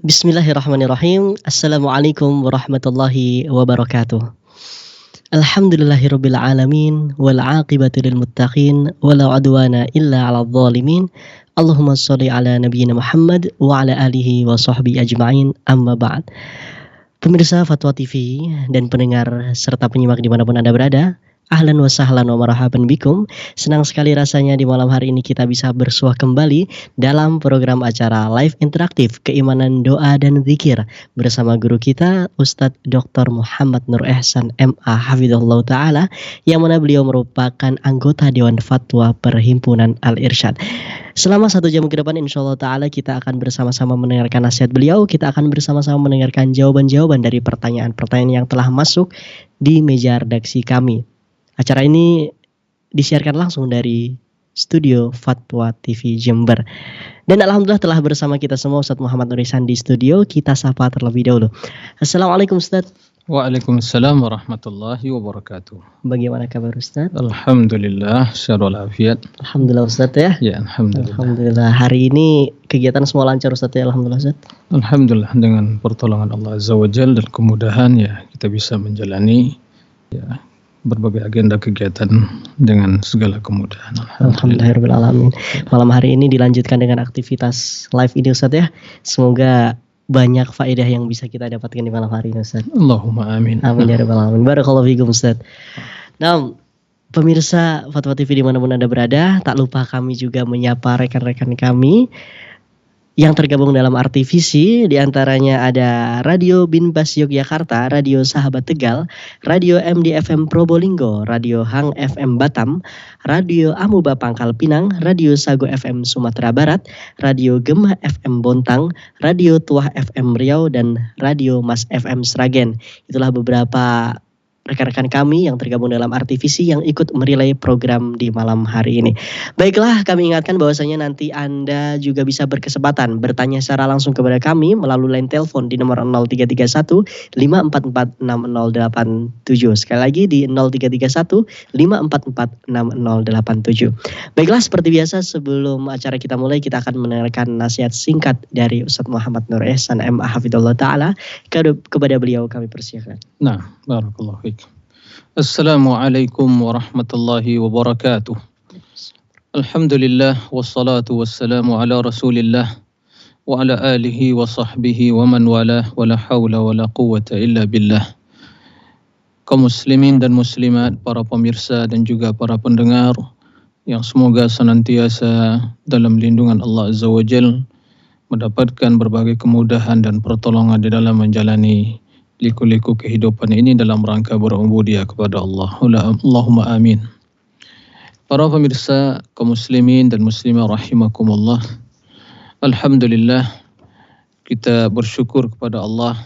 Bismillahirrahmanirrahim. Assalamualaikum warahmatullahi wabarakatuh. Alhamdulillahirabbil alamin wal aqibatu lil muttaqin wala udwana illa 'alal zalimin. Allahumma shalli ala nabiyyina Muhammad wa ala alihi wa sahbihi ajma'in. Amma ba'd. Pemirsa Fatwa TV dan pendengar serta penyimak dimanapun Anda berada, ahlan wa sahlan wa marhaban bikum. Senang sekali rasanya di malam hari ini kita bisa bersuah kembali dalam program acara live interaktif Keimanan Doa dan Zikir bersama guru kita Ustadz Dr. Muhammad Nur Ihsan MA Hafizahullah Ta'ala, yang mana beliau merupakan anggota Dewan Fatwa Perhimpunan Al-Irsyad. Selama 1 jam ke depan insyaallah ta'ala kita akan bersama-sama mendengarkan nasihat beliau. Kita akan bersama-sama mendengarkan jawaban-jawaban dari pertanyaan-pertanyaan yang telah masuk di meja redaksi kami. Acara ini disiarkan langsung dari studio Fatwa TV Jember. Dan alhamdulillah telah bersama kita semua Ustadz Muhammad Nur Ihsan di studio. Kita sapa terlebih dahulu. Assalamualaikum Ustadz. Waalaikumsalam warahmatullahi wabarakatuh. Bagaimana kabar Ustadz? Alhamdulillah, syarul afiat. Alhamdulillah Ustadz ya. Ya, alhamdulillah. Alhamdulillah. Hari ini kegiatan semua lancar Ustadz ya, alhamdulillah Ustadz. Alhamdulillah, dengan pertolongan Allah Azza wa Jalla dan kemudahan ya kita bisa menjalani ya berbagai agenda kegiatan dengan segala kemudahan. Alhamdulillahirabbil alamin. Malam hari ini dilanjutkan dengan aktivitas live ini Ustadz ya. Semoga banyak faedah yang bisa kita dapatkan di malam hari ini Ustaz. Allahumma amin. Amin ya rabbal alamin. Barakallahu fikum Ustaz. Nah, pemirsa Fatwa TV dimanapun Anda berada, tak lupa kami juga menyapa rekan-rekan kami yang tergabung dalam RTVC. Di antaranya ada Radio Binbas Yogyakarta, Radio Sahabat Tegal, Radio MDFM Probolinggo, Radio Hang FM Batam, Radio Amuba Pangkal Pinang, Radio Sago FM Sumatera Barat, Radio Gema FM Bontang, Radio Tuah FM Riau, dan Radio Mas FM Sragen. Itulah beberapa rekan-rekan kami yang tergabung dalam RTVC yang ikut merelay program di malam hari ini. Baiklah, kami ingatkan bahwasanya nanti Anda juga bisa berkesempatan bertanya secara langsung kepada kami melalui line telepon di nomor 0331 544 6087. Sekali lagi di 0331 544 6087. Baiklah, seperti biasa sebelum acara kita mulai, kita akan mendengarkan nasihat singkat dari Ustadz Muhammad Nur Ihsan MA Hafizahullah Ta'ala. Kepada beliau kami persilakan. Nah, barakallahu fiik. Assalamualaikum warahmatullahi wabarakatuh. Alhamdulillah wassalatu wassalamu ala Rasulillah wa ala alihi wa sahbihi wa man walah wa la haula wa la quwwata illa billah. Kaum muslimin dan muslimat, para pemirsa dan juga para pendengar yang semoga senantiasa dalam lindungan Allah Azza wa Jalla, mendapatkan berbagai kemudahan dan pertolongan di dalam menjalani liku-liku kehidupan ini dalam rangka berubudiyah kepada Allah. Allahumma amin. Para pemirsa kaum muslimin dan muslimah rahimakumullah, alhamdulillah kita bersyukur kepada Allah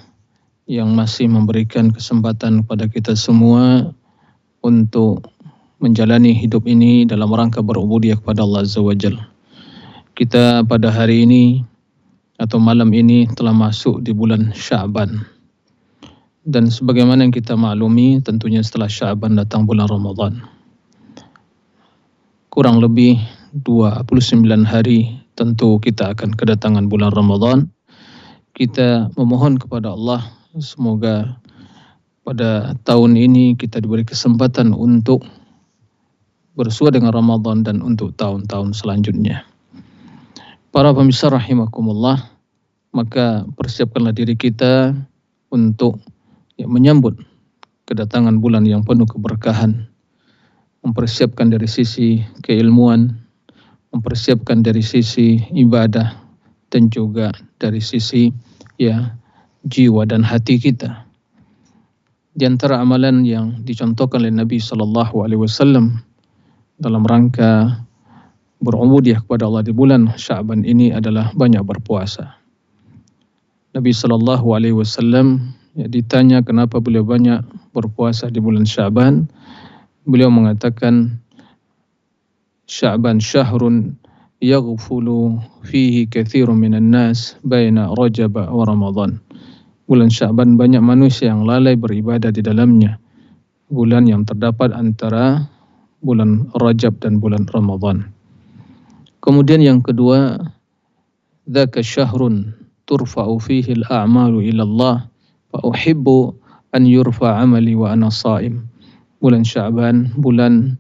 yang masih memberikan kesempatan kepada kita semua untuk menjalani hidup ini dalam rangka berubudiyah kepada Allah Azza wa Jalla. Kita pada hari ini atau malam ini telah masuk di bulan Sya'ban. Dan sebagaimana yang kita maklumi, tentunya setelah Sya'ban datang bulan Ramadan. Kurang lebih 29 hari tentu kita akan kedatangan bulan Ramadan. Kita memohon kepada Allah semoga pada tahun ini kita diberi kesempatan untuk bersua dengan Ramadan dan untuk tahun-tahun selanjutnya. Para pemirsa rahimakumullah, maka persiapkanlah diri kita untuk menyambut kedatangan bulan yang penuh keberkahan, mempersiapkan dari sisi keilmuan, mempersiapkan dari sisi ibadah, dan juga dari sisi jiwa dan hati kita. Di antara amalan yang dicontohkan oleh Nabi SAW dalam rangka berubudiyah kepada Allah di bulan Sya'ban ini adalah banyak berpuasa. Nabi SAW ditanya kenapa beliau banyak berpuasa di bulan Sya'ban. Beliau mengatakan, Sya'ban syahrun yaghfulu fihi katsirun minan nas baina Rajab wa Ramadan. Bulan Sya'ban banyak manusia yang lalai beribadah di dalamnya. Bulan yang terdapat antara bulan Rajab dan bulan Ramadan. Kemudian yang kedua, dzaka syahrun turfa'u fihi al-a'malu ila Allah fa uhibbu an yurfa 'amali wa ana sha'im. Bulan Sya'ban, bulan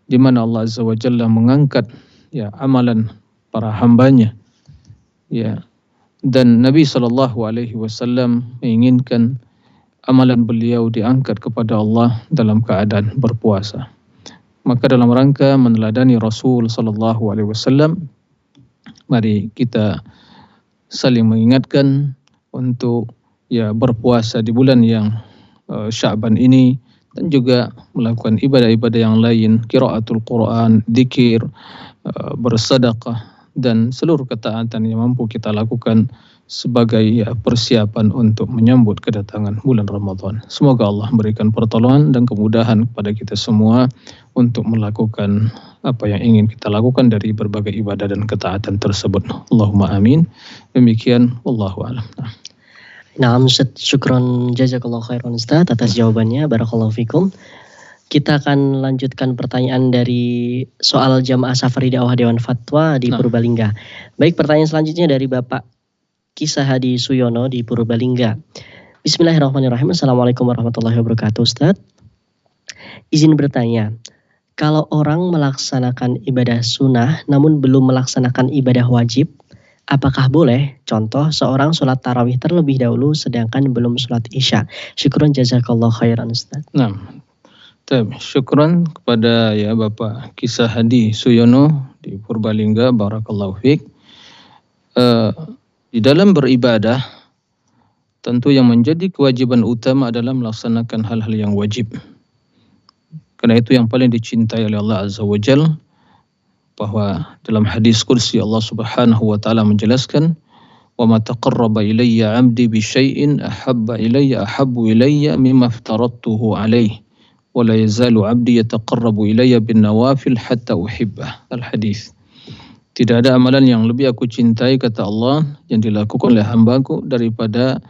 di mana Allah Azza wa Jalla mengangkat ya amalan para hambanya, ya, dan Nabi Shallallahu Alaihi Wasallam menginginkan amalan beliau diangkat kepada Allah dalam keadaan berpuasa. Maka dalam rangka meneladani Rasul Shallallahu Alaihi Wasallam, mari kita saling mengingatkan untuk ya berpuasa di bulan yang Sya'ban ini, dan juga melakukan ibadah-ibadah yang lain, qiraatul Quran, dzikir, bersedekah, dan seluruh ketaatan yang mampu kita lakukan sebagai persiapan untuk menyambut kedatangan bulan Ramadan. Semoga Allah memberikan pertolongan dan kemudahan kepada kita semua untuk melakukan apa yang ingin kita lakukan dari berbagai ibadah dan ketaatan tersebut. Allahumma amin. Demikian, wallahu a'lam. Naam, syukron jazakallahu khairan Ustaz atas jawabannya. Barakallahu fikum. Kita akan lanjutkan pertanyaan dari soal jamaah safari dakwah Dewan Fatwa di Purbalingga. Baik, pertanyaan selanjutnya dari Bapak Kisah Hadi Suyono di Purbalingga. Bismillahirrahmanirrahim. Assalamualaikum warahmatullahi wabarakatuh Ustaz. Izin bertanya, kalau orang melaksanakan ibadah sunnah namun belum melaksanakan ibadah wajib, apakah boleh? Contoh, seorang sholat tarawih terlebih dahulu sedangkan belum sholat isya. Syukron jazakallahu khairan Ustaz. Nah, syukron kepada ya Bapak Kisah Hadi Suyono di Purbalingga, barakallahu fiik. Di dalam beribadah, tentu yang menjadi kewajiban utama adalah melaksanakan hal-hal yang wajib. Karena itu yang paling dicintai oleh Allah Azza wa Jalla, bahwa dalam hadis kursi Allah Subhanahu wa taala menjelaskan, "Wa ma taqarraba ilayya 'abdi bi syai'in ahabbu ilayya mimma aftaradtuhu 'alaihi wa la yazalu 'abdi yataqarrabu ilayya bin nawafil hatta uhibbah." Al-hadis. Tidak ada amalan yang lebih aku cintai, kata Allah, yang dilakukan oleh hambaku daripada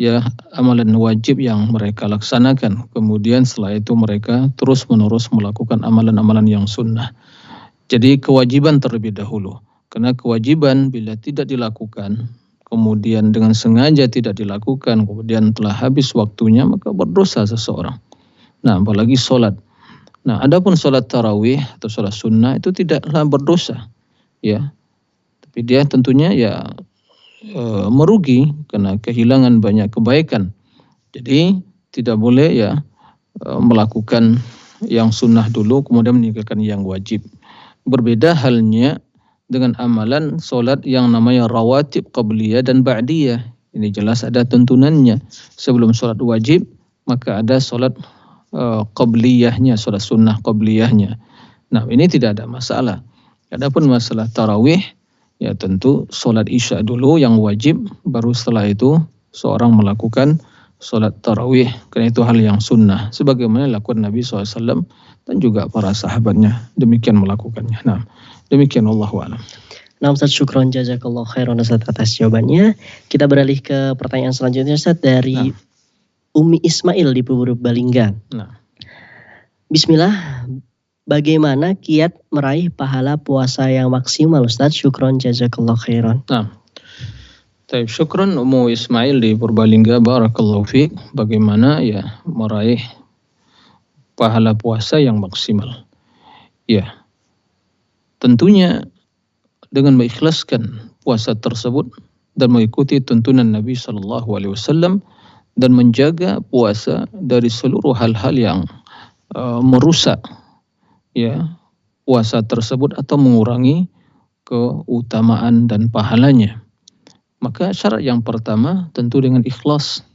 ya amalan wajib yang mereka laksanakan. Kemudian setelah itu mereka terus menerus melakukan amalan-amalan yang sunnah. Jadi kewajiban terlebih dahulu. Karena kewajiban bila tidak dilakukan, kemudian dengan sengaja tidak dilakukan, kemudian telah habis waktunya, maka berdosa seseorang. Nah, apalagi sholat. Nah, adapun sholat tarawih atau sholat sunnah itu tidaklah berdosa, ya. Tapi dia tentunya ya merugi karena kehilangan banyak kebaikan. Jadi tidak boleh ya melakukan yang sunnah dulu kemudian meninggalkan yang wajib. Berbeda halnya dengan amalan solat yang namanya rawatib qabliyah dan ba'diyah. Ini jelas ada tuntunannya. Sebelum solat wajib, maka ada solat qabliyahnya, solat sunnah qabliyahnya. Nah, ini tidak ada masalah. Adapun masalah tarawih, ya tentu solat isya dulu yang wajib, baru setelah itu seorang melakukan solat tarawih. Karena itu hal yang sunnah, sebagaimana lakukan Nabi SAW dan juga para sahabatnya demikian melakukannya. Nah, demikian wallahu a'lam. Nah, Ustaz, syukron jazakallahu khairan Ustaz atas jawabannya. Kita beralih ke pertanyaan selanjutnya Ustaz dari Umi Ismail di Purbalingga. Bismillah, bagaimana kiat meraih pahala puasa yang maksimal Ustaz? Syukron jazakallahu khairan. Syukron Ummu Ismail di Purbalingga, barakallahu fiik. Bagaimana ya meraih pahala puasa yang maksimal? Ya, tentunya dengan mengikhlaskan puasa tersebut dan mengikuti tuntunan Nabi Shallallahu Alaihi Wasallam dan menjaga puasa dari seluruh hal-hal yang merusak ya puasa tersebut atau mengurangi keutamaan dan pahalanya. Maka syarat yang pertama tentu dengan ikhlas.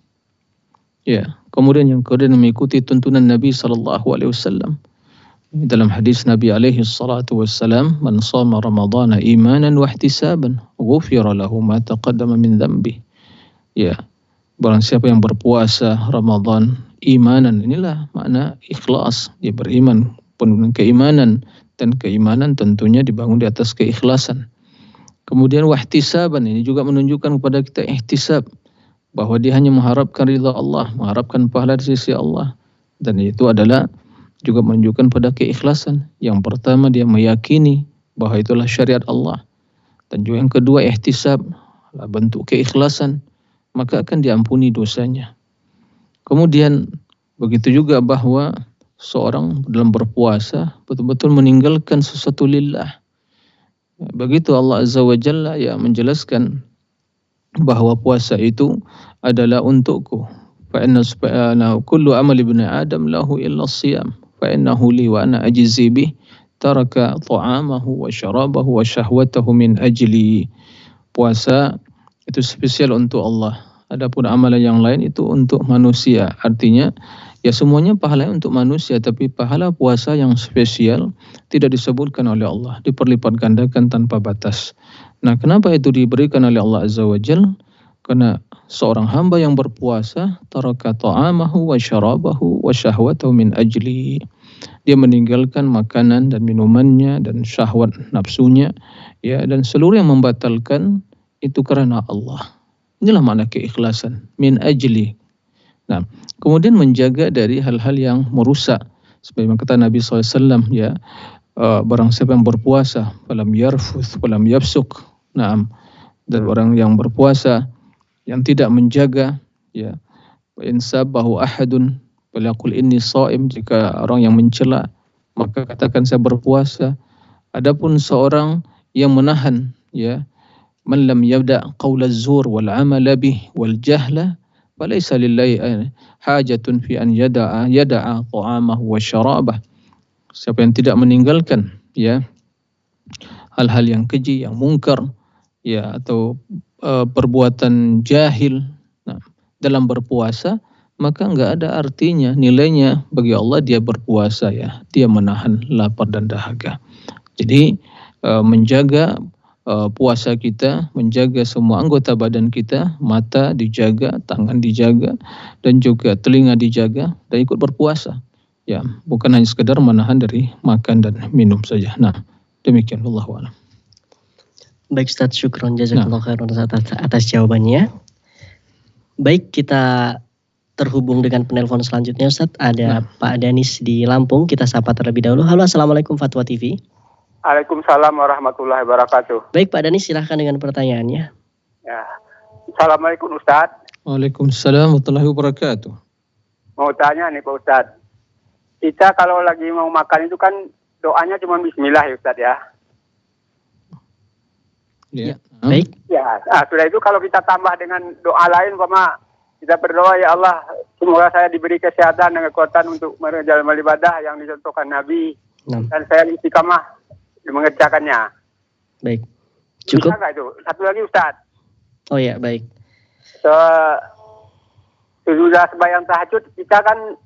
Ya, kemudian yang kedua mengikuti tuntunan Nabi Sallallahu Alaihi Wasallam. Dalam hadis Nabi alaihi salatu wassalam, "Man shoma Ramadhana imanan wa ihtisaban, ghufira lahu ma taqaddama min dhanbi." Ya, barang siapa yang berpuasa Ramadan imanan, inilah makna ikhlas. Dia beriman penuh dengan keimanan, dan keimanan tentunya dibangun di atas keikhlasan. Kemudian wahtisaban, ini juga menunjukkan kepada kita ihtisab, bahwa dia hanya mengharapkan ridha Allah, mengharapkan pahala di sisi Allah. Dan itu adalah juga menunjukkan pada keikhlasan. Yang pertama dia meyakini bahwa itulah syariat Allah. Dan juga yang kedua ihtisab, bentuk keikhlasan, maka akan diampuni dosanya. Kemudian begitu juga bahwa seorang dalam berpuasa betul-betul meninggalkan sesuatu lillah. Begitu Allah Azza wa Jalla ya menjelaskan bahwa puasa itu adalah untukku. Fa inna kullu amali ibni Adam lahu illa siyam fa innahu li wa ana ajzi bih taraka ta'amahu wa syarabahu wa syahwatahu min ajli. Puasa itu spesial untuk Allah. Adapun amalan yang lain itu untuk manusia. Artinya ya semuanya pahala untuk manusia, tapi pahala puasa yang spesial tidak disebutkan oleh Allah, diperlipat gandakan tanpa batas. Nah, kenapa itu diberikan oleh Allah Azza wa Jalla? Karena seorang hamba yang berpuasa, taraka ta'amahu wa syarabahu wa syahwatahu min ajli. Dia meninggalkan makanan dan minumannya dan syahwat nafsunya, ya, dan seluruh yang membatalkan itu karena Allah. Inilah makna keikhlasan, min ajli. Nah, kemudian menjaga dari hal-hal yang merusak. Sebagaimana kata Nabi SAW, ya, barang siapa yang berpuasa, falam yarfuth, falam yafsuk. Nah, dan orang yang berpuasa yang tidak menjaga, ya, in sabahu ahadun falaqul inni shaim, jika orang yang mencela maka katakan saya berpuasa. Adapun seorang yang menahan, ya, man lam yabda qaula zur wal amala bih wal jahla falaysa lillahi hajatun fi an yada'a ta'amahu wa syarabah. Siapa yang tidak meninggalkan, ya, hal-hal yang keji, yang mungkar, ya, atau perbuatan jahil, nah, dalam berpuasa, maka enggak ada artinya, nilainya bagi Allah dia berpuasa, ya, dia menahan lapar dan dahaga. Jadi menjaga puasa kita, menjaga semua anggota badan kita, mata dijaga, tangan dijaga, dan juga telinga dijaga, dan ikut berpuasa. Ya, bukan hanya sekedar menahan dari makan dan minum saja. Nah, demikian, wallahu a'lam. Baik Ustaz, syukron jazakallahu khairan atas jawabannya. Baik, kita terhubung dengan penelpon selanjutnya Ustaz. Ada Pak Danis di Lampung, kita sapa terlebih dahulu. Halo, Assalamualaikum Fatwa TV. Waalaikumsalam warahmatullahi wabarakatuh. Baik Pak Danis, silahkan dengan pertanyaannya. Ya. Assalamualaikum Ustaz. Waalaikumsalam warahmatullahi wabarakatuh. Mau tanya nih Pak Ustaz. Kita kalau lagi mau makan itu kan doanya cuma bismillah ya Ustaz ya. Ya. Baik. Ya, sudah itu kalau kita tambah dengan doa lain, Pak, kita berdoa, ya Allah, semoga saya diberi kesehatan dan kekuatan untuk menjalankan ibadah yang dicontohkan Nabi. Dan saya istiqamah mengerjakannya. Baik. Cukup. Bisa nggak itu? Satu lagi Ustaz. Oh ya, baik. Sudah sembahyang tahajud, kita kan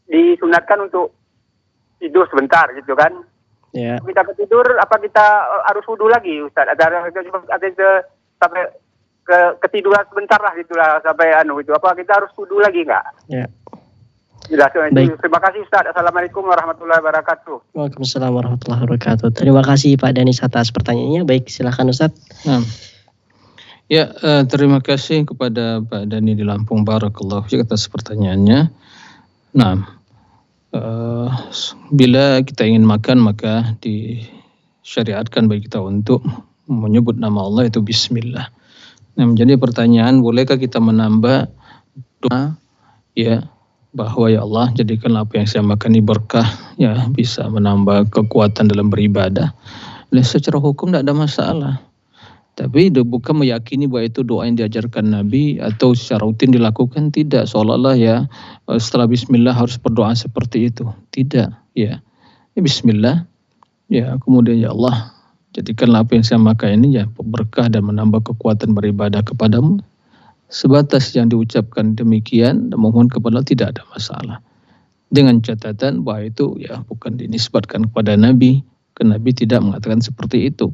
disunatkan untuk tidur sebentar gitu kan. Ya. Kita tidur, apa kita harus wudu lagi Ustaz? Ada sampai ketiduran sebentar lah gitulah sampai itu. Apa kita harus wudu lagi nggak? Ya. Baik. Terima kasih Ustaz. Assalamualaikum warahmatullahi wabarakatuh. Waalaikumsalam warahmatullahi wabarakatuh. Terima kasih Pak Danis atas pertanyaannya. Baik, silakan Ustaz. Nah. Ya, terima kasih kepada Pak Dani di Lampung, barakallahu fiik atas pertanyaannya. Nah, bila kita ingin makan maka disyariatkan bagi kita untuk menyebut nama Allah itu bismillah. Nah, menjadi pertanyaan, bolehkah kita menambah doa, ya, bahwa ya Allah jadikanlah apa yang saya makan ini berkah, ya, bisa menambah kekuatan dalam beribadah. Dan secara hukum tidak ada masalah. Tapi bukan meyakini bahwa itu doa yang diajarkan Nabi atau secara rutin dilakukan, tidak. Seolah-olah ya setelah bismillah harus berdoa seperti itu. Tidak, ya. Bismillah, ya, kemudian ya Allah jadikanlah apa yang saya makan ini ya berkah dan menambah kekuatan beribadah kepadamu. Sebatas yang diucapkan demikian dan mohon kepada Allah, tidak ada masalah. Dengan catatan bahwa itu ya bukan dinisbatkan kepada Nabi, karena Nabi tidak mengatakan seperti itu.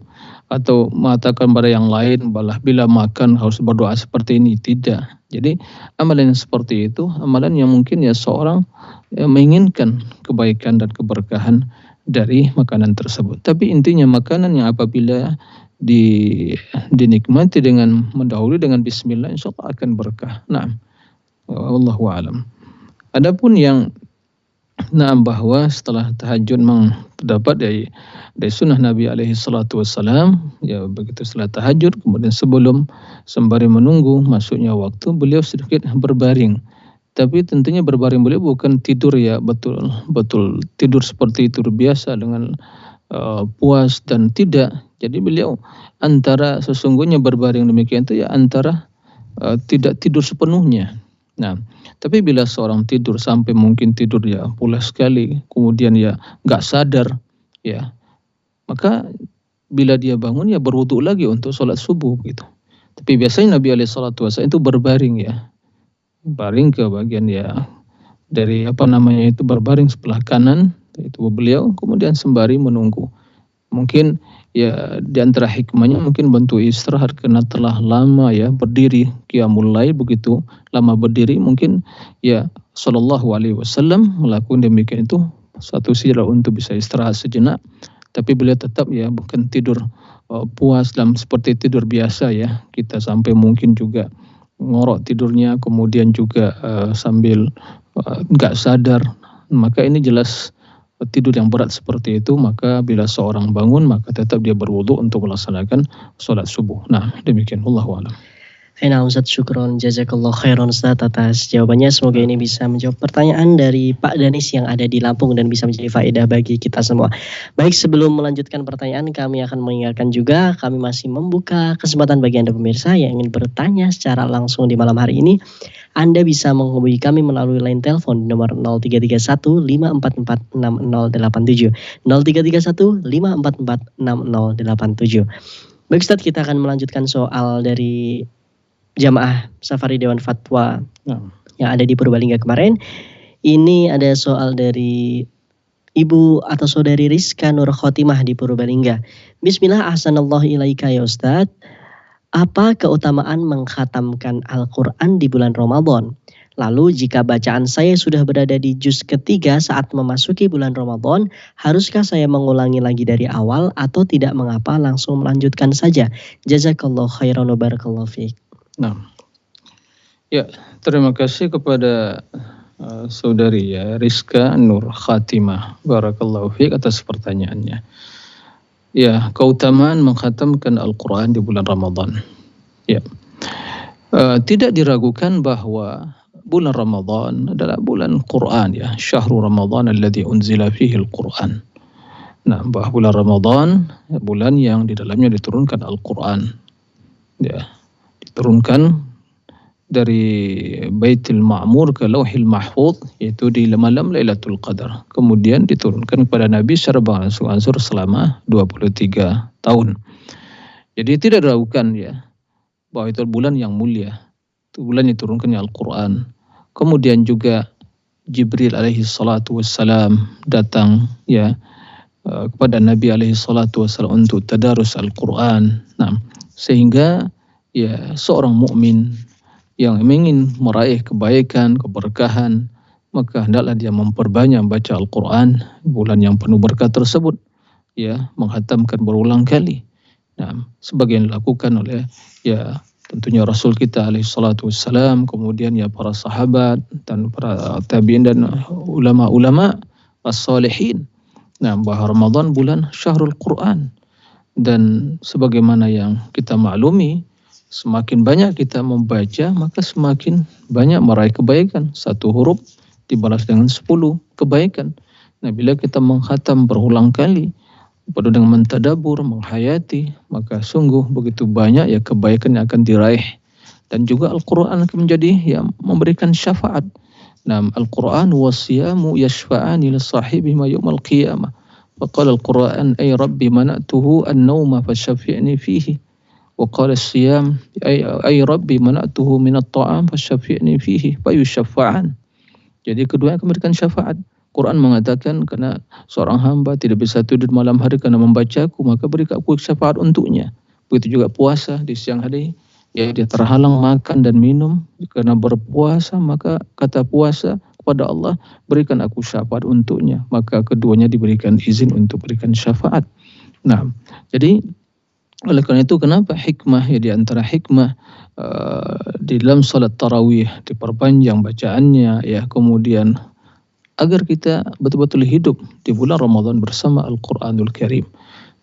Atau mengatakan pada yang lain bila makan harus berdoa seperti ini, tidak. Jadi amalan yang seperti itu, amalan yang mungkin ya seorang menginginkan kebaikan dan keberkahan dari makanan tersebut. Tapi intinya makanan yang apabila dinikmati dengan mendahului dengan bismillah, insya Allah akan berkah. Nah, wallahu a'lam. Adapun yang bahwa setelah tahajud memang terdapat dari sunnah Nabi alaihi salatu wassalam, ya begitu setelah tahajud kemudian sebelum sembari menunggu masuknya waktu beliau sedikit berbaring. Tapi tentunya berbaring beliau bukan tidur ya betul tidur seperti tidur biasa dengan puas dan tidak. Jadi beliau antara sesungguhnya berbaring demikian itu ya antara tidak tidur sepenuhnya. Nah, tapi bila seorang tidur sampai mungkin tidur ya pulas sekali, kemudian ya nggak sadar, ya maka bila dia bangun ya berwudu lagi untuk sholat subuh gitu. Tapi biasanya Nabi SAW itu berbaring ya, baring ke bagian ya dari berbaring sebelah kanan itu beliau, kemudian sembari menunggu. Mungkin ya di antara hikmahnya mungkin bentuk istirahat karena telah lama ya berdiri qiyamul lail, begitu lama berdiri mungkin ya sallallahu alaihi wasallam melakukan demikian itu satu sila untuk bisa istirahat sejenak, tapi beliau tetap ya bukan tidur puas dalam seperti tidur biasa ya, kita sampai mungkin juga ngorok tidurnya kemudian juga sambil nggak sadar, maka ini jelas tidur yang berat seperti itu. Maka bila seorang bangun maka tetap dia berwudu untuk melaksanakan sholat subuh. Nah demikian, wallahu a'lam. Nah Ustaz, syukron jazakallah khairan Ustaz atas jawabannya. Semoga ini bisa menjawab pertanyaan dari Pak Danis yang ada di Lampung dan bisa menjadi faedah bagi kita semua. Baik, sebelum melanjutkan pertanyaan kami akan mengingatkan juga kami masih membuka kesempatan bagi Anda pemirsa yang ingin bertanya secara langsung di malam hari ini. Anda bisa menghubungi kami melalui line telepon di nomor 0331 544 6087 0331 544 6087. Baik Ustaz, kita akan melanjutkan soal dari Jamaah Safari Dewan Fatwa yang ada di Purbalingga kemarin. Ini ada soal dari Ibu atau Saudari Rizka Nur Khotimah di Purbalingga. Bismillah, ahsanallahu ilaika ya Ustaz. Apa keutamaan mengkhatamkan Al-Quran di bulan Ramadan? Lalu jika bacaan saya sudah berada di juz ketiga saat memasuki bulan Ramadan, haruskah saya mengulangi lagi dari awal atau tidak mengapa langsung melanjutkan saja? Jazakallahu khairan wa barakallahu fiik. Nah, ya terima kasih kepada saudari ya Rizka Nur Khatimah, barakallahu fiik atas pertanyaannya. Ya, keutamaan mengkhatamkan Al-Quran di bulan Ramadan. Ya, tidak diragukan bahwa bulan Ramadan adalah bulan Quran ya, syahrul Ramadan alladzi unzila fihi Al-Quran. Nah, bahwa bulan Ramadan bulan yang di dalamnya diturunkan Al-Quran. Ya, diturunkan dari Baitul Ma'mur ke Lauhil Mahfuz, yaitu di malam Lailatul Qadar. Kemudian diturunkan kepada Nabi secara berangsur-angsur selama 23 tahun. Jadi tidak diragukan ya bahwa itu bulan yang mulia. Itu bulan yang diturunkannya Al-Quran. Kemudian juga Jibril alaihi salatu wassalam datang ya kepada Nabi alaihi salatu wassalam untuk tadarus Al-Quran. Nah, sehingga ya seorang mukmin yang ingin meraih kebaikan, keberkahan, maka hendaklah dia memperbanyak baca Al-Quran bulan yang penuh berkah tersebut, ya, menghatamkan berulang kali. Nah, sebagian dilakukan oleh ya tentunya Rasul kita alaihi salatu wassalam, kemudian ya para sahabat dan para tabi'in dan ulama-ulama as-salihin. Nah, bahwa Ramadan bulan syahrul Quran, dan sebagaimana yang kita maklumi, semakin banyak kita membaca, maka semakin banyak meraih kebaikan. Satu huruf dibalas dengan 10 kebaikan. Nah, bila kita mengkhatam berulang kali, penuh dengan mentadabur, menghayati, maka sungguh begitu banyak ya kebaikan yang akan diraih. Dan juga Al-Quran akan menjadi yang memberikan syafaat. Nah, Al-Quran wasiyamu yashfa'ani lisahibi ma yawmal qiyamah. Faqala Al-Quran ay rabbi mana'tuhu an-nawma fasyafi'ni fihi. وقال الصيام أي ربي منعته من الطعام فشفعني فيه فيشفعان. Jadi keduanya akan memberikan syafaat. Quran mengatakan karena seorang hamba tidak bisa tidur malam hari karena membacaku, maka berikan aku syafaat untuknya. Begitu juga puasa di siang hari, ya dia terhalang makan dan minum karena berpuasa, maka kata puasa kepada Allah, berikan aku syafaat untuknya. Maka keduanya diberikan izin untuk berikan syafaat. Nah, jadi oleh karena itu kenapa hikmah ya, di antara hikmah di dalam salat tarawih diperpanjang bacaannya ya, kemudian agar kita betul-betul hidup di bulan Ramadan bersama Al-Quranul Karim.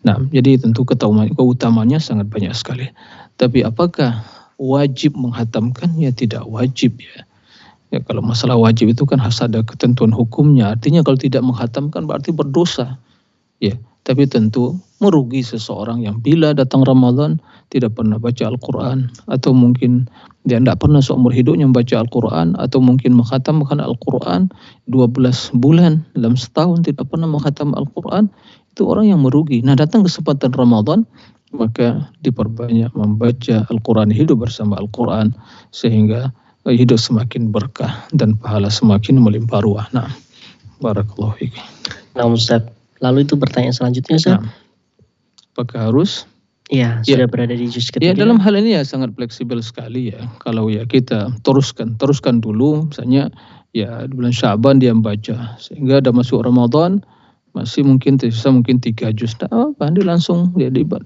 Nah, jadi tentu keutamaannya sangat banyak sekali. Tapi apakah wajib menghatamkan? Ya tidak wajib ya. Ya kalau masalah wajib itu kan harus ada ketentuan hukumnya. Artinya kalau tidak menghatamkan berarti berdosa. Ya, tapi tentu merugi seseorang yang bila datang Ramadan tidak pernah baca Al-Quran, atau mungkin dia tidak pernah seumur hidupnya membaca Al-Quran, atau mungkin menghatamkan Al-Quran 12 bulan dalam setahun tidak pernah menghatam Al-Quran, itu orang yang merugi. Nah, datang kesempatan Ramadan maka diperbanyak membaca Al-Quran, hidup bersama Al-Quran, sehingga hidup semakin berkah dan pahala semakin melimpah ruah. Nah, barakallahu fiik. Nah, Ustaz, lalu itu pertanyaan selanjutnya, Ustaz. Nah, apakah harus? Ya, sudah berada di juz ketiga. Ya, dalam hal ini ya sangat fleksibel sekali ya. Kalau ya kita teruskan dulu, misalnya ya di bulan Sya'ban dia membaca, sehingga ada masuk Ramadan masih mungkin tersisa mungkin 3 juz. Nah, dia langsung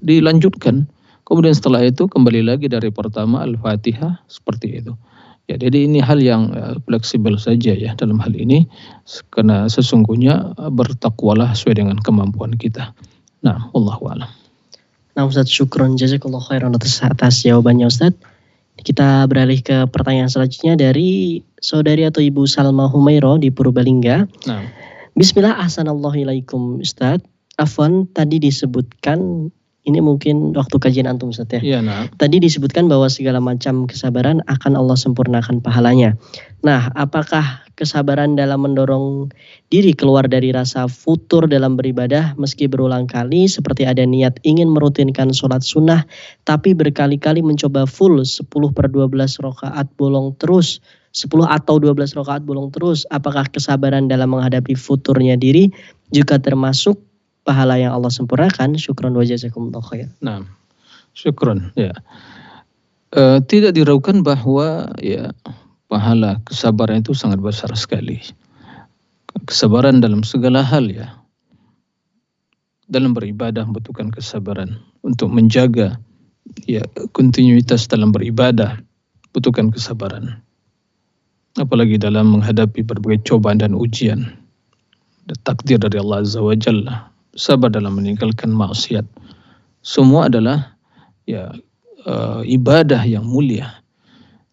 dilanjutkan. Kemudian setelah itu kembali lagi dari pertama Al-Fatihah, seperti itu. Ya, jadi ini hal yang fleksibel saja ya dalam hal ini, karena sesungguhnya bertakwalah sesuai dengan kemampuan kita. Nah, wallahu a'lam. Nah, Ustaz, syukron jazakallahu khairan atas jawabannya, Ustaz. Kita beralih ke pertanyaan selanjutnya dari saudari atau Ibu Salma Humairo di Purbalingga. Nah. Bismillah, ahsanallahilaikum, Ustaz. Afwan, tadi disebutkan, ini mungkin waktu kajian antum, Ustaz ya. Iya, nah. Tadi disebutkan bahwa segala macam kesabaran akan Allah sempurnakan pahalanya. Nah, apakah kesabaran dalam mendorong diri keluar dari rasa futur dalam beribadah meski berulang kali, seperti ada niat ingin merutinkan sholat sunnah tapi berkali-kali mencoba full 10/12 rakaat bolong terus, 10 atau 12 rakaat bolong terus, apakah kesabaran dalam menghadapi futurnya diri juga termasuk pahala yang Allah sempurnakan? Syukron wa jazakumullah khair. Nah, syukron ya. Tidak diragukan bahwa ya pahala kesabaran itu sangat besar sekali. Kesabaran dalam segala hal ya. Dalam beribadah membutuhkan kesabaran. Untuk menjaga ya kontinuitas dalam beribadah butuhkan kesabaran. Apalagi dalam menghadapi berbagai cobaan dan ujian. Takdir dari Allah Azza wa Jalla. Sabar dalam meninggalkan maksiat. Semua adalah ya ibadah yang mulia.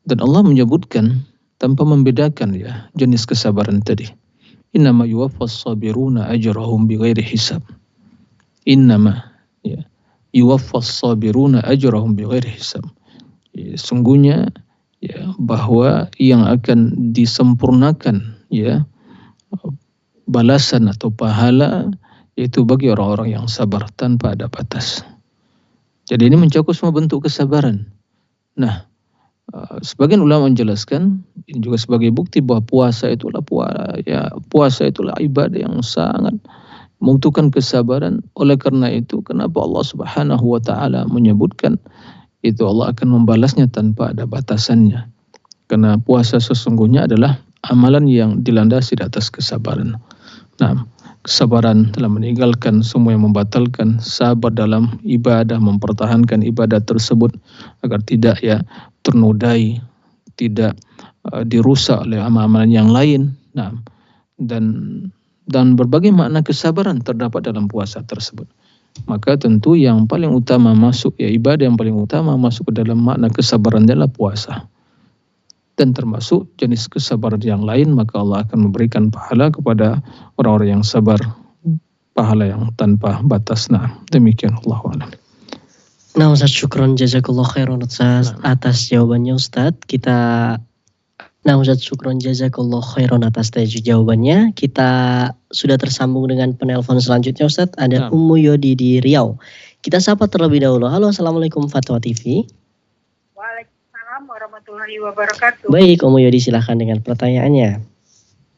Dan Allah menyebutkan tanpa membedakan ya jenis kesabaran tadi. Innama yuwaffas sabiruna ajrahum bighairi hisab. Innama ya yuwaffas sabiruna ajrahum bighairi hisab. Ya, sungguhnya ya bahwa yang akan disempurnakan ya balasan atau pahala yaitu bagi orang-orang yang sabar tanpa ada batas. Jadi ini mencakup semua bentuk kesabaran. Nah, sebagian ulama menjelaskan ini juga sebagai bukti bahwa puasa itulah ibadah yang sangat membutuhkan kesabaran. Oleh karena itu, kenapa Allah Subhanahu wa taala menyebutkan itu Allah akan membalasnya tanpa ada batasannya. Karena puasa sesungguhnya adalah amalan yang dilandasi di atas kesabaran. Nah, kesabaran dalam meninggalkan semua yang membatalkan, sabar dalam ibadah, mempertahankan ibadah tersebut agar tidak ya ternodai, tidak dirusak oleh amalan-amalan yang lain. Nah, dan berbagai makna kesabaran terdapat dalam puasa tersebut. Maka tentu yang paling utama masuk ya ibadah yang paling utama masuk ke dalam makna kesabaran adalah puasa. Dan termasuk jenis kesabaran yang lain, maka Allah akan memberikan pahala kepada orang-orang yang sabar, pahala yang tanpa batas. Nah, demikian Allahu a'lam. Nah, Ustaz, syukron jazakallah khairan atas jawabannya, Ustaz. Ustaz, syukron jazakallah khairan atas jawabannya. Kita sudah tersambung dengan penelpon selanjutnya, Ustaz. Ada Ummu Yodi di Riau. Kita sapa terlebih dahulu. Halo, assalamualaikum Fatwa TV. Waalaikumsalam warahmatullahi wabarakatuh. Baik, Ummu Yodi, silahkan dengan pertanyaannya.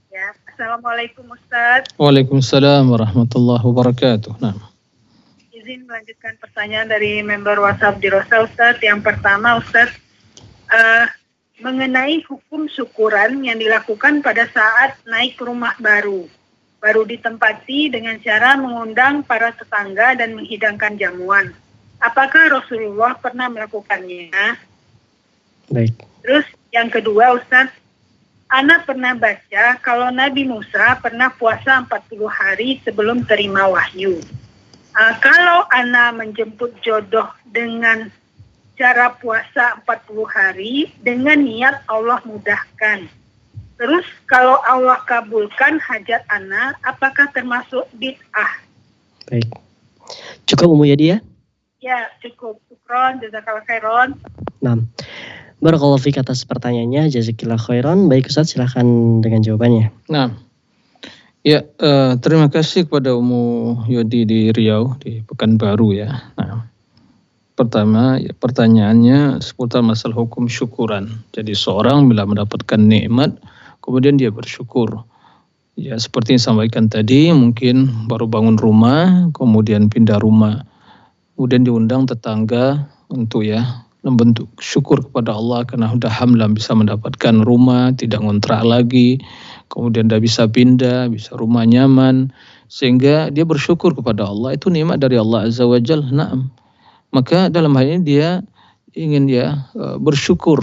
Ya, assalamualaikum Ustaz. Waalaikumsalam warahmatullahi wabarakatuh. Nah. Izin melanjutkan pertanyaan dari member WhatsApp di Rosa, Ustaz. Yang pertama, Ustaz, mengenai hukum syukuran yang dilakukan pada saat naik rumah baru ditempati dengan cara mengundang para tetangga dan menghidangkan jamuan. Apakah Rasulullah pernah melakukannya? Baik. Terus yang kedua, Ustaz, Ana pernah baca kalau Nabi Musa pernah puasa 40 hari sebelum terima wahyu. Kalau Ana menjemput jodoh dengan cara puasa 40 hari dengan niat Allah mudahkan. Terus kalau Allah kabulkan hajat Ana, apakah termasuk bid'ah? Baik. Cukup Umu Yadi ya? Ya, cukup. Syukron, jazakallah khairon. Nah, barakallahu fiik atas pertanyaannya, jazakillah khairan. Baik Ustaz, silahkan dengan jawabannya. Nah, ya terima kasih kepada Umu Yodi di Riau, di Pekanbaru ya. Nah, pertama ya, pertanyaannya seputar masalah hukum syukuran. Jadi seorang bila mendapatkan nikmat, kemudian dia bersyukur. Ya seperti yang sampaikan tadi, mungkin baru bangun rumah, kemudian pindah rumah, kemudian diundang tetangga untuk ya membentuk syukur kepada Allah karena sudah alhamdulillah bisa mendapatkan rumah, tidak ngontrak lagi, kemudian dia bisa pindah, bisa rumah nyaman, sehingga dia bersyukur kepada Allah. Itu nikmat dari Allah Azza wa Jalla. Naam. Maka dalam hal ini dia ingin bersyukur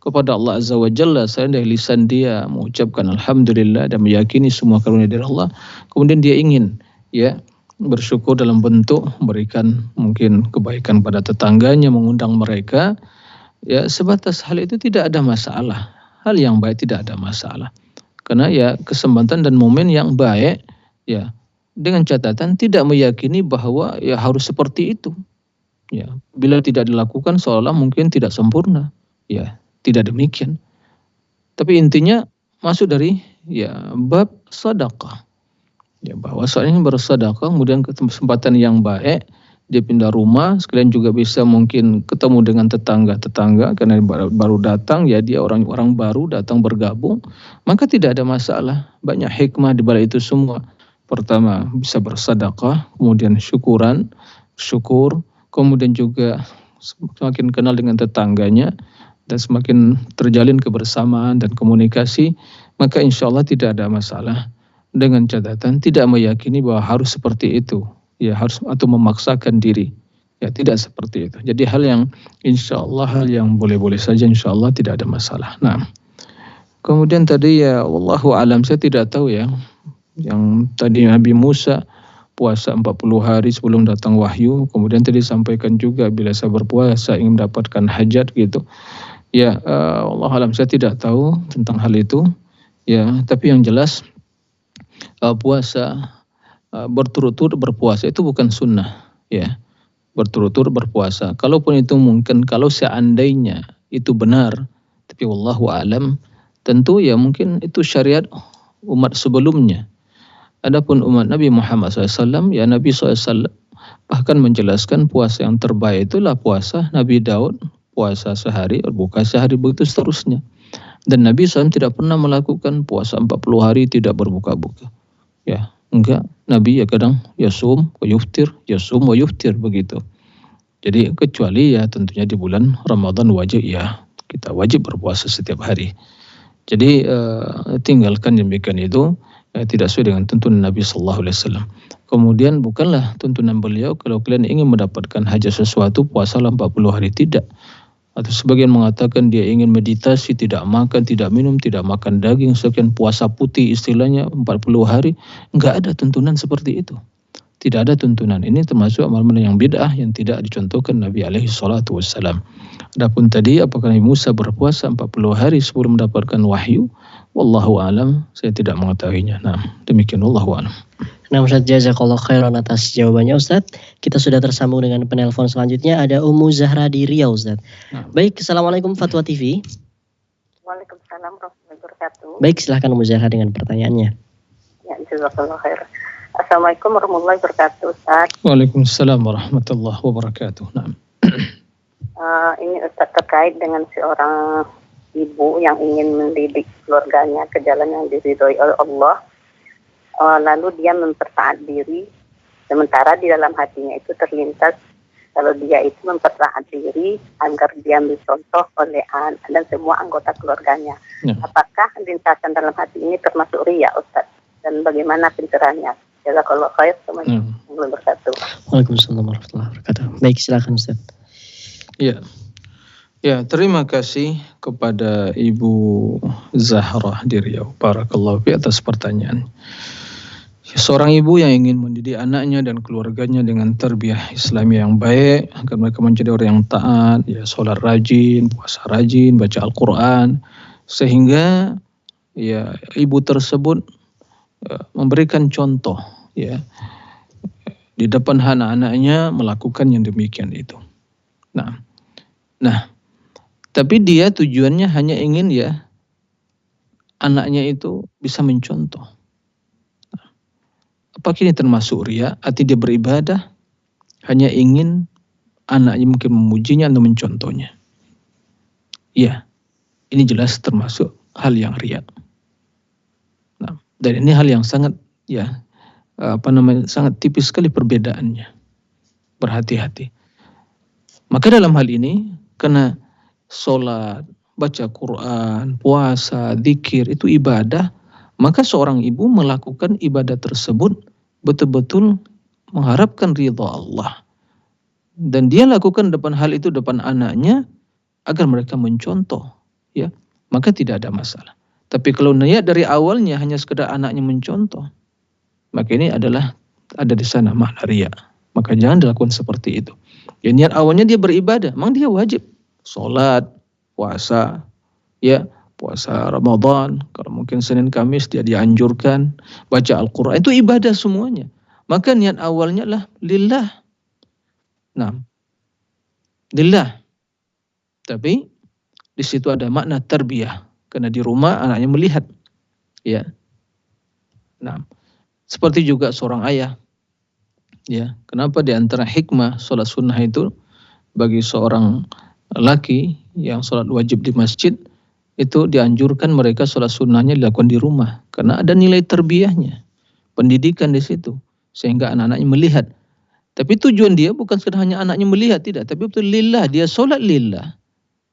kepada Allah Azza wa Jalla, dari lisan dia mengucapkan alhamdulillah dan meyakini semua karunia dari Allah. Kemudian dia ingin ya bersyukur dalam bentuk memberikan mungkin kebaikan pada tetangganya, mengundang mereka. Ya sebatas hal itu tidak ada masalah. Hal yang baik tidak ada masalah. Karena ya kesempatan dan momen yang baik ya, dengan catatan tidak meyakini bahwa ya harus seperti itu. Ya, bila tidak dilakukan seolah mungkin tidak sempurna. Ya, tidak demikian. Tapi intinya masuk dari ya bab sedekah. Ya, bahwa seorang yang bersedekah kemudian kesempatan yang baik, dia pindah rumah, sekalian juga bisa mungkin ketemu dengan tetangga-tetangga karena baru datang, ya dia orang-orang baru datang bergabung, maka tidak ada masalah. Banyak hikmah di balik itu semua. Pertama, bisa bersedekah, kemudian syukur, kemudian juga semakin kenal dengan tetangganya dan semakin terjalin kebersamaan dan komunikasi, maka insya Allah tidak ada masalah. Dengan catatan tidak meyakini bahwa harus seperti itu, ya harus atau memaksakan diri, ya tidak seperti itu. Jadi hal yang insya Allah hal yang boleh-boleh saja, insya Allah tidak ada masalah. Nah, kemudian tadi ya wallahu alam, saya tidak tahu ya, yang tadi Nabi Musa puasa 40 hari sebelum datang wahyu, kemudian tadi sampaikan juga bila saya berpuasa ingin mendapatkan hajat gitu. Ya Allah alam, saya tidak tahu tentang hal itu. Ya, tapi yang jelas puasa berturut-turut berpuasa itu bukan sunnah, ya. Berturut-turut berpuasa. Kalaupun itu mungkin, kalau seandainya itu benar, tapi wallahu alam, tentu ya mungkin itu syariat umat sebelumnya. Adapun umat Nabi Muhammad SAW, ya Nabi SAW bahkan menjelaskan puasa yang terbaik itulah puasa Nabi Daud, puasa sehari, berbuka sehari, begitu seterusnya. Dan Nabi SAW tidak pernah melakukan puasa 40 hari tidak berbuka-buka. Ya, enggak. Nabi ya kadang yasum wa yuftir, yasum wa yuftir begitu. Jadi kecuali ya tentunya di bulan Ramadan wajib ya, kita wajib berpuasa setiap hari. Jadi tinggalkan demikian itu tidak sesuai dengan tuntunan Nabi sallallahu alaihi wasallam. Kemudian bukanlah tuntunan beliau kalau kalian ingin mendapatkan hajat sesuatu puasalah 40 hari, tidak. Atau sebagian mengatakan dia ingin meditasi, tidak makan, tidak minum, tidak makan daging, sekian puasa putih istilahnya 40 hari. Enggak ada tuntunan seperti itu. Tidak ada tuntunan. Ini termasuk amal-amal yang bid'ah yang tidak dicontohkan Nabi alaihi salatu wassalam. Adapun tadi apakah Nabi Musa berpuasa 40 hari sebelum mendapatkan wahyu? Wallahu alam, saya tidak mengetahuinya. Nah, demikian wallahu alam. Nah Ustaz, jazakallah khairan atas jawabannya Ustaz. Kita sudah tersambung dengan penelpon selanjutnya, ada Ummu Zahra di Riau Ustaz. Baik, Assalamualaikum Fatwa TV. Waalaikumsalam warahmatullahi wabarakatuh. Baik, silahkan Ummu Zahra dengan pertanyaannya. Ya, jazakallah khair. Assalamualaikum warahmatullahi wabarakatuh Ustaz. Waalaikumsalam warahmatullahi wabarakatuh. Nah. Ini Ustaz terkait dengan seorang ibu yang ingin mendidik keluarganya ke jalan yang diridhoi oleh Allah. Lalu dia mempertaat diri, sementara di dalam hatinya itu terlintas kalau dia itu mempertaat diri agar diambil contoh oleh dan semua anggota keluarganya. Ya. Apakah lintasan dalam hati ini termasuk riya Ustaz? Dan bagaimana pencerahannya? Jazakallahu khair. Assalamualaikum warahmatullahi wabarakatuh. Waalaikumsalam warahmatullahi wabarakatuh. Baik, silakan Ustaz. Ya. Ya, terima kasih kepada Ibu Zahrah di Riau. Barakallahu fi atas pertanyaan. Seorang ibu yang ingin mendidik anaknya dan keluarganya dengan tarbiyah Islami yang baik agar mereka menjadi orang yang taat, ya sholat rajin, puasa rajin, baca Al-Quran, sehingga ya ibu tersebut memberikan contoh ya di depan anak-anaknya melakukan yang demikian itu. Nah, tapi dia tujuannya hanya ingin ya anaknya itu bisa mencontoh. Apakah ini termasuk riya? Arti dia beribadah hanya ingin anaknya mungkin memujinya atau mencontohnya. Ya, ini jelas termasuk hal yang riya. Nah, dan ini hal yang sangat sangat tipis sekali perbedaannya. Berhati-hati. Maka dalam hal ini karena sholat, baca Quran, puasa, zikir itu ibadah, maka seorang ibu melakukan ibadah tersebut betul-betul mengharapkan ridha Allah. Dan dia lakukan depan hal itu depan anaknya agar mereka mencontoh, ya. Maka tidak ada masalah. Tapi kalau niat dari awalnya hanya sekedar anaknya mencontoh, maka ini adalah ada di sana makna riya. Maka jangan dilakukan seperti itu. Ya niat awalnya dia beribadah, memang dia wajib sholat, puasa, ya. Puasa Ramadan, kalau mungkin Senin Kamis dia dianjurkan baca Al-Quran, itu ibadah semuanya. Maka niat awalnya lah lillah. Nah, lillah. Tapi di situ ada makna tarbiyah, karena di rumah anaknya melihat. Ya. Nah, seperti juga seorang ayah. Ya, kenapa di antara hikmah sholat sunnah itu bagi seorang laki yang sholat wajib di masjid, itu dianjurkan mereka sholat sunnahnya dilakukan di rumah karena ada nilai terbiyahnya, pendidikan di situ sehingga anak-anaknya melihat. Tapi tujuan dia bukan sekedar hanya anaknya melihat, tidak, tapi betul lillah, dia sholat lillah.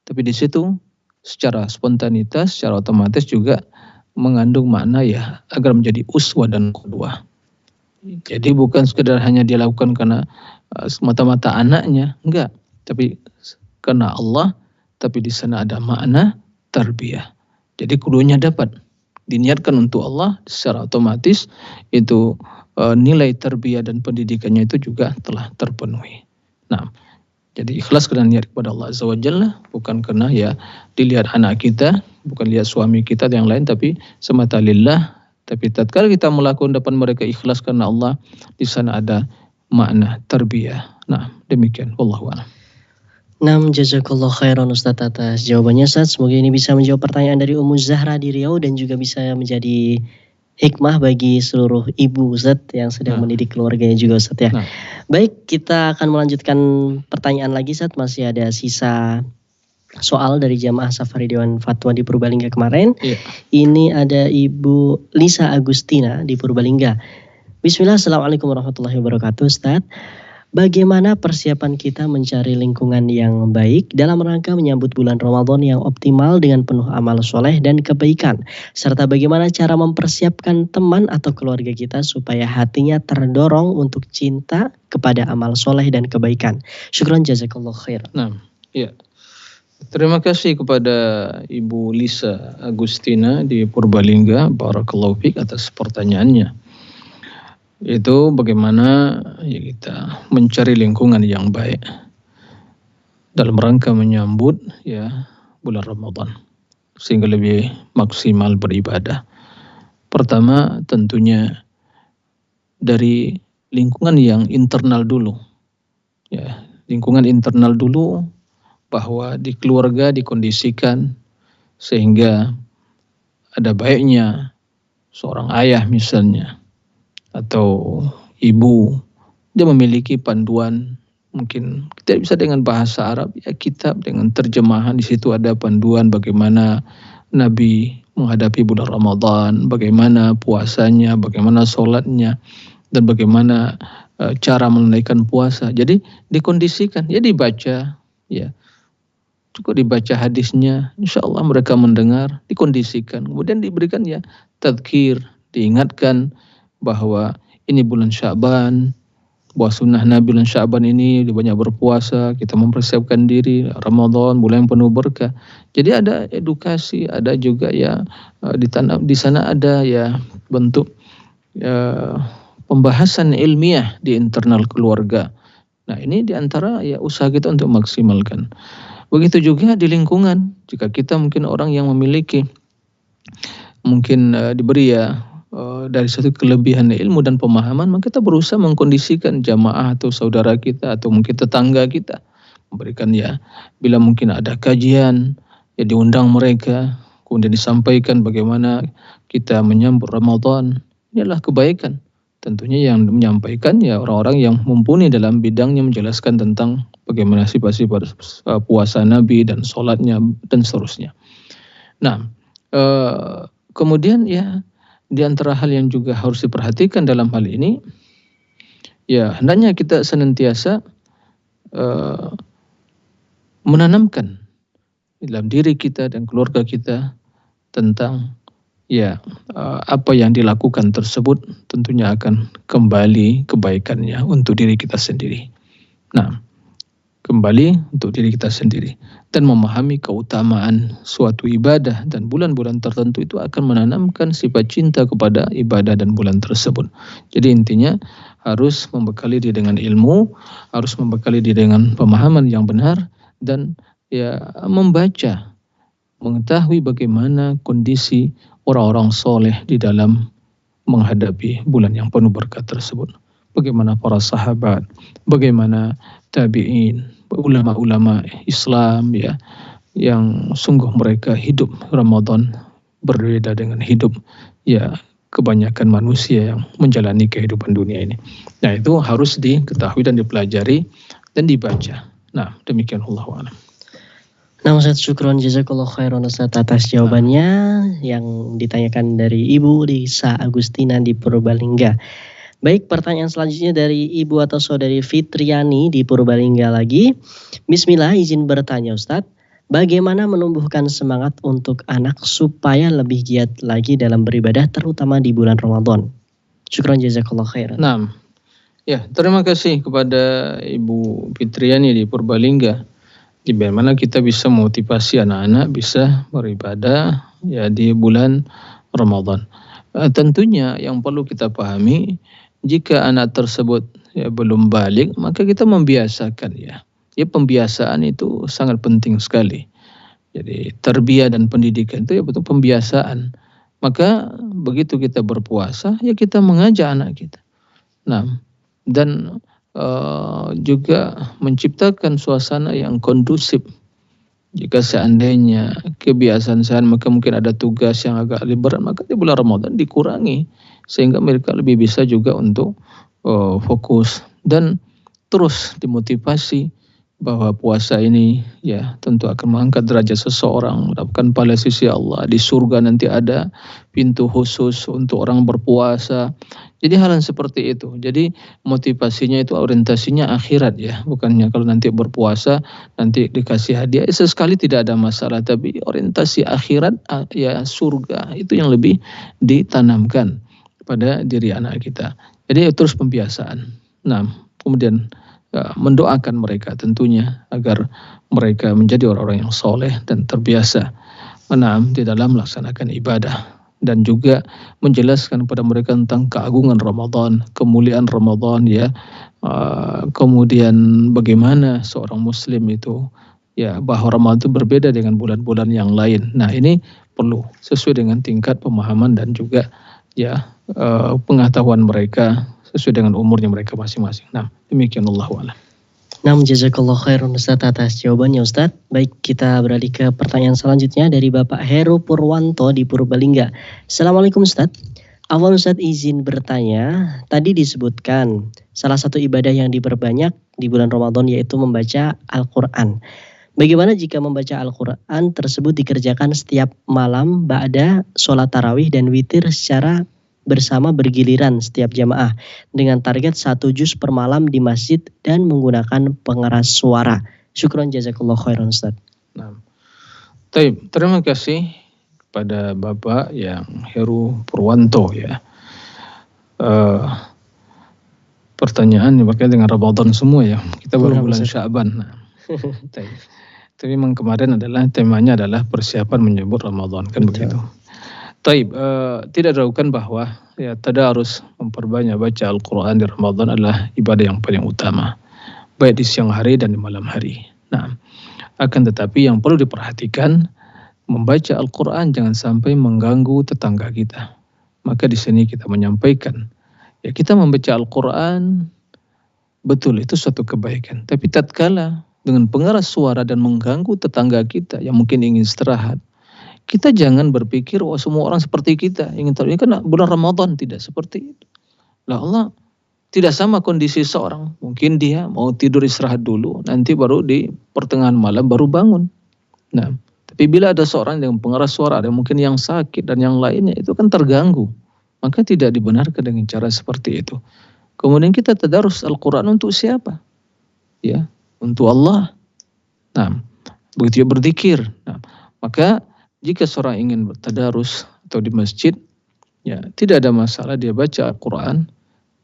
Tapi di situ secara spontanitas, secara otomatis juga mengandung makna ya agar menjadi uswah dan qudwah. Jadi bukan sekedar hanya dia lakukan karena semata-mata anaknya, enggak, tapi karena Allah, tapi di sana ada makna tarbiyah. Jadi keduanya dapat diniatkan untuk Allah, secara otomatis itu nilai tarbiyah dan pendidikannya itu juga telah terpenuhi. Nah, jadi ikhlas karena niat kepada Allah Azza wa Jalla, bukan karena ya dilihat anak kita, bukan lihat suami kita yang lain, tapi semata lillah. Tapi tatkala kita melakukan depan mereka ikhlas karena Allah, di sana ada makna tarbiyah. Nah, demikian. Wallahu a'lam. Nam, jazakallah khairan Ustaz atas jawabannya Ustaz. Semoga ini bisa menjawab pertanyaan dari Ummu Zahra di Riau dan juga bisa menjadi hikmah bagi seluruh ibu Ustaz yang sedang mendidik keluarganya juga Ustaz ya. Baik, kita akan melanjutkan pertanyaan lagi Ustaz. Masih ada sisa soal dari jamaah Safari Dewan Fatwa di Purbalingga kemarin. Ini ada Ibu Lisa Agustina di Purbalingga. Bismillah, assalamualaikum warahmatullahi wabarakatuh Ustaz. Bagaimana persiapan kita mencari lingkungan yang baik dalam rangka menyambut bulan Ramadan yang optimal dengan penuh amal soleh dan kebaikan? Serta bagaimana cara mempersiapkan teman atau keluarga kita supaya hatinya terdorong untuk cinta kepada amal soleh dan kebaikan? Syukran jazakallah khair. Nah, ya. Terima kasih kepada Ibu Lisa Agustina di Purbalingga. Barakallahu fiik atas pertanyaannya. Itu bagaimana ya kita mencari lingkungan yang baik dalam rangka menyambut ya bulan Ramadan sehingga lebih maksimal beribadah. Pertama tentunya dari lingkungan yang internal dulu. Ya, lingkungan internal dulu, bahwa di keluarga dikondisikan sehingga ada baiknya seorang ayah misalnya atau ibu, dia memiliki panduan, mungkin tidak bisa dengan bahasa Arab, ya kitab dengan terjemahan, di situ ada panduan bagaimana Nabi menghadapi bulan Ramadan, bagaimana puasanya, bagaimana sholatnya, dan bagaimana cara menunaikan puasa. Jadi dikondisikan, ya dibaca, ya cukup dibaca hadisnya, insya Allah mereka mendengar, dikondisikan, kemudian diberikan ya tadzkir, diingatkan bahwa ini bulan Sya'ban, bahwa sunnah Nabi bulan Sya'ban ini banyak berpuasa, kita mempersiapkan diri Ramadan bulan yang penuh berkah. Jadi ada edukasi, ada juga ya di sana ada ya bentuk pembahasan ilmiah di internal keluarga. Nah, ini diantara ya usaha kita untuk maksimalkan. Begitu juga di lingkungan, jika kita mungkin orang yang memiliki mungkin diberi ya dari satu kelebihan ilmu dan pemahaman, maka kita berusaha mengkondisikan jamaah atau saudara kita atau mungkin tetangga kita, memberikan ya bila mungkin ada kajian ya diundang mereka, kemudian disampaikan bagaimana kita menyambut Ramadan. Ini adalah kebaikan. Tentunya yang menyampaikan ya orang-orang yang mumpuni dalam bidangnya, menjelaskan tentang bagaimana sifat-sifat puasa Nabi dan sholatnya dan seterusnya. Nah, kemudian ya di antara hal yang juga harus diperhatikan dalam hal ini, ya hendaknya kita senantiasa menanamkan dalam diri kita dan keluarga kita tentang ya apa yang dilakukan tersebut tentunya akan kembali kebaikannya untuk diri kita sendiri. Nah, kembali untuk diri kita sendiri dan memahami keutamaan suatu ibadah dan bulan-bulan tertentu itu akan menanamkan sifat cinta kepada ibadah dan bulan tersebut. Jadi intinya harus membekali diri dengan ilmu, harus membekali diri dengan pemahaman yang benar dan ya membaca, mengetahui bagaimana kondisi orang-orang soleh di dalam menghadapi bulan yang penuh berkat tersebut. Bagaimana para sahabat, bagaimana tabi'in, ulama-ulama Islam ya, yang sungguh mereka hidup Ramadan berbeda dengan hidup ya kebanyakan manusia yang menjalani kehidupan dunia ini. Nah, itu harus diketahui dan dipelajari dan dibaca. Nah, demikian Allahu a'lam. Nah, Ustaz, syukron jazakallah khairan Ustaz atas jawabannya yang ditanyakan dari Ibu Lisa Agustina di Purbalingga. Baik, pertanyaan selanjutnya dari Ibu atau Saudari Fitriani di Purbalingga lagi. Bismillah, izin bertanya Ustaz, bagaimana menumbuhkan semangat untuk anak supaya lebih giat lagi dalam beribadah terutama di bulan Ramadan? Syukron jazakallah khairan. Nah, ya terima kasih kepada Ibu Fitriani di Purbalingga. Di mana kita bisa motivasi anak-anak bisa beribadah ya di bulan Ramadan. Tentunya yang perlu kita pahami, jika anak tersebut ya belum balik, maka kita membiasakan ya. Ya pembiasaan itu sangat penting sekali. Jadi tarbiyah dan pendidikan itu ya betul pembiasaan. Maka begitu kita berpuasa, ya kita mengajak anak kita. Nah, dan juga menciptakan suasana yang kondusif. Jika seandainya kebiasaan sehari maka mungkin ada tugas yang agak lebih berat, maka di bulan Ramadan dikurangi sehingga mereka lebih bisa juga untuk fokus dan terus dimotivasi bahwa puasa ini ya tentu akan mengangkat derajat seseorang, mendapatkan pahala sisi Allah. Di surga nanti ada pintu khusus untuk orang berpuasa. Jadi hal yang seperti itu. Jadi motivasinya itu orientasinya akhirat ya. Bukannya kalau nanti berpuasa nanti dikasih hadiah. Sesekali tidak ada masalah. Tapi orientasi akhirat ya surga. Itu yang lebih ditanamkan pada diri anak kita. Jadi terus pembiasaan. Nah kemudian mendoakan mereka tentunya agar mereka menjadi orang-orang yang soleh dan terbiasa di dalam melaksanakan ibadah. Dan juga menjelaskan kepada mereka tentang keagungan Ramadan, kemuliaan Ramadan ya, kemudian bagaimana seorang muslim itu ya bahwa Ramadan itu berbeda dengan bulan-bulan yang lain. Nah ini perlu sesuai dengan tingkat pemahaman dan juga ya pengetahuan mereka sesuai dengan umurnya mereka masing-masing. Nah demikian Allahu a'lam. Nah, jazakallah khairan Ustaz atas jawabannya Ustaz. Baik, kita beralih ke pertanyaan selanjutnya dari Bapak Heru Purwanto di Purbalingga. Assalamualaikum Ustaz. Awal Ustaz izin bertanya, tadi disebutkan salah satu ibadah yang diperbanyak di bulan Ramadan yaitu membaca Al-Quran. Bagaimana jika membaca Al-Quran tersebut dikerjakan setiap malam ba'da sholat tarawih dan witir secara bersama bergiliran setiap jamaah dengan target 1 juz per malam di masjid dan menggunakan pengeras suara. Syukron jazakallah khairan Ustaz. Nah, terima kasih kepada Bapak yang Heru Purwanto ya. pertanyaan yang berkaitan dengan Ramadan semua ya. Kita baru bulan Ustaz. Sya'ban. Nah. Tapi memang kemarin temanya adalah persiapan menyambut Ramadan kan. Betul. Begitu. Taib, tidak diragukan bahwa ya tadarus memperbanyak baca Al-Quran di Ramadan adalah ibadah yang paling utama, baik di siang hari dan di malam hari. Nah, akan tetapi yang perlu diperhatikan, membaca Al-Quran jangan sampai mengganggu tetangga kita. Maka di sini kita menyampaikan, ya kita membaca Al-Quran, betul itu suatu kebaikan. Tapi tatkala dengan pengeras suara dan mengganggu tetangga kita yang mungkin ingin istirahat, kita jangan berpikir wah semua orang seperti kita ingin tahu. Ini kan bulan Ramadan, tidak seperti itu. Lah Allah tidak sama kondisi seorang. Mungkin dia mau tidur istirahat dulu, nanti baru di pertengahan malam baru bangun. Nah, tapi bila ada seorang yang pengeras suara, ada mungkin yang sakit dan yang lainnya, itu kan terganggu. Maka tidak dibenarkan dengan cara seperti itu. Kemudian kita tadarus Al-Quran untuk siapa? Ya, untuk Allah. Nah, begitu dia berzikir. Nah, maka jika seorang ingin bertadarus atau di masjid, ya tidak ada masalah dia baca Al-Quran,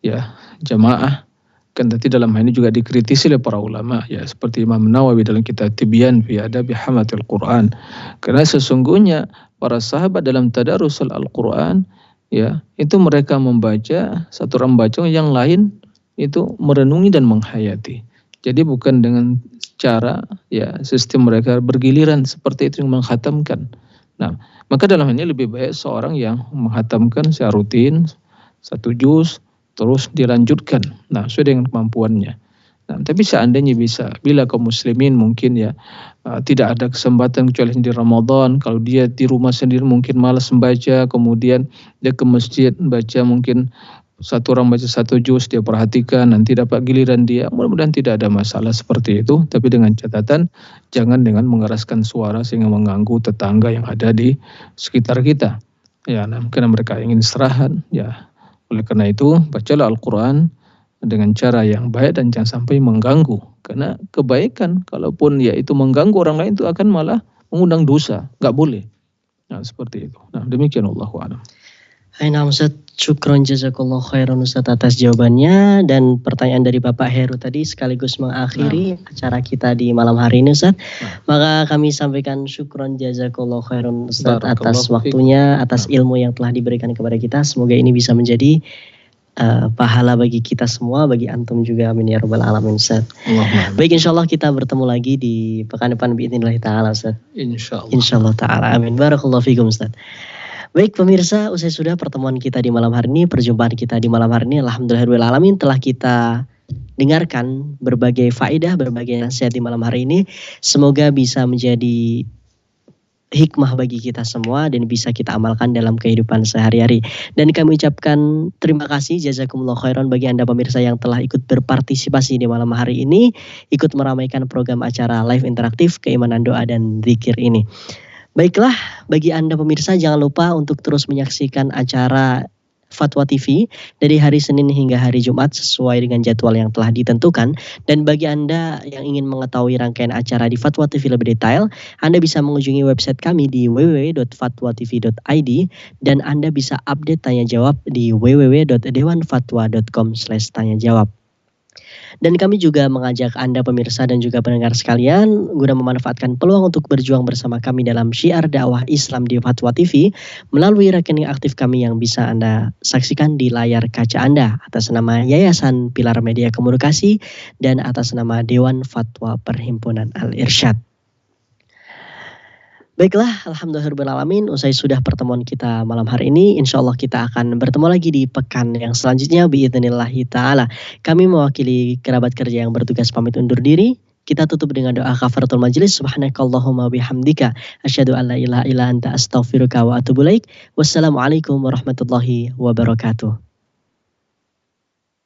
ya jamaah. Kan tadi dalam hal ini juga dikritisi oleh para ulama, ya seperti Imam Nawawi dalam kitab Tibyan fi Adabi Hamatil Quran. Karena sesungguhnya para sahabat dalam tadarus Al-Quran, ya itu mereka membaca, satu orang baca, yang lain itu merenungi dan menghayati. Jadi bukan dengan cara ya sistem mereka bergiliran seperti itu yang menghatamkan. Nah, maka dalam ini lebih baik seorang yang menghatamkan secara rutin satu juz terus dilanjutkan. Nah, sesuai dengan kemampuannya. Nah, tapi seandainya bisa, bila kaum muslimin mungkin ya tidak ada kesempatan kecuali di Ramadan, kalau dia di rumah sendiri mungkin malas membaca, kemudian dia ke masjid baca mungkin satu orang baca satu juz, dia perhatikan, nanti dapat giliran dia. Mudah-mudahan tidak ada masalah seperti itu, tapi dengan catatan jangan dengan mengeraskan suara sehingga mengganggu tetangga yang ada di sekitar kita. Ya, nah, karena mereka ingin istirahat. Ya, oleh karena itu bacalah Al-Quran dengan cara yang baik dan jangan sampai mengganggu. Karena kebaikan, kalaupun ya itu mengganggu orang lain, itu akan malah mengundang dosa. Nggak boleh. Nah, seperti itu. Nah, demikian Allahu a'lam. Hai Ustaz, syukron jazakallah khairan Ustaz atas jawabannya, dan pertanyaan dari Bapak Heru tadi sekaligus mengakhiri acara kita di malam hari ini Ustaz. Maka kami sampaikan syukron jazakallah khairan Ustaz atas waktunya, atas ilmu yang telah diberikan kepada kita. Semoga ini bisa menjadi pahala bagi kita semua, bagi antum juga, amin ya rabbal alamin Ustaz. Baik, insyaallah kita bertemu lagi di pekan depan biidznillah taala Ustaz. Insyaallah taala, amin. Barakallahu fikum Ustaz. Baik pemirsa, usai sudah pertemuan kita di malam hari ini, perjumpaan kita di malam hari ini, alhamdulillahirabbil alamin, telah kita dengarkan berbagai faedah, berbagai nasihat di malam hari ini. Semoga bisa menjadi hikmah bagi kita semua dan bisa kita amalkan dalam kehidupan sehari-hari. Dan kami ucapkan terima kasih jazakumullah khairan bagi Anda pemirsa yang telah ikut berpartisipasi di malam hari ini, ikut meramaikan program acara live interaktif keimanan, doa dan zikir ini. Baiklah, bagi Anda pemirsa jangan lupa untuk terus menyaksikan acara Fatwa TV dari hari Senin hingga hari Jumat sesuai dengan jadwal yang telah ditentukan. Dan bagi Anda yang ingin mengetahui rangkaian acara di Fatwa TV lebih detail, Anda bisa mengunjungi website kami di www.fatwatv.id dan Anda bisa update tanya jawab di www.dewanfatwa.com/tanyajawab. Dan kami juga mengajak Anda pemirsa dan juga pendengar sekalian guna memanfaatkan peluang untuk berjuang bersama kami dalam syiar dakwah Islam di Fatwa TV melalui rekening aktif kami yang bisa Anda saksikan di layar kaca Anda atas nama Yayasan Pilar Media Komunikasi dan atas nama Dewan Fatwa Perhimpunan Al-Irsyad. Baiklah, alhamdulillahirabbil alamin, usai sudah pertemuan kita malam hari ini, insyaallah kita akan bertemu lagi di pekan yang selanjutnya biidznillah taala. Kami mewakili kerabat kerja yang bertugas pamit undur diri. Kita tutup dengan doa kafaratul majelis. Subhanakallahumma bihamdika asyhadu an la ilaha illa anta astaghfiruka wa atubu ilaik. Wassalamualaikum warahmatullahi wabarakatuh.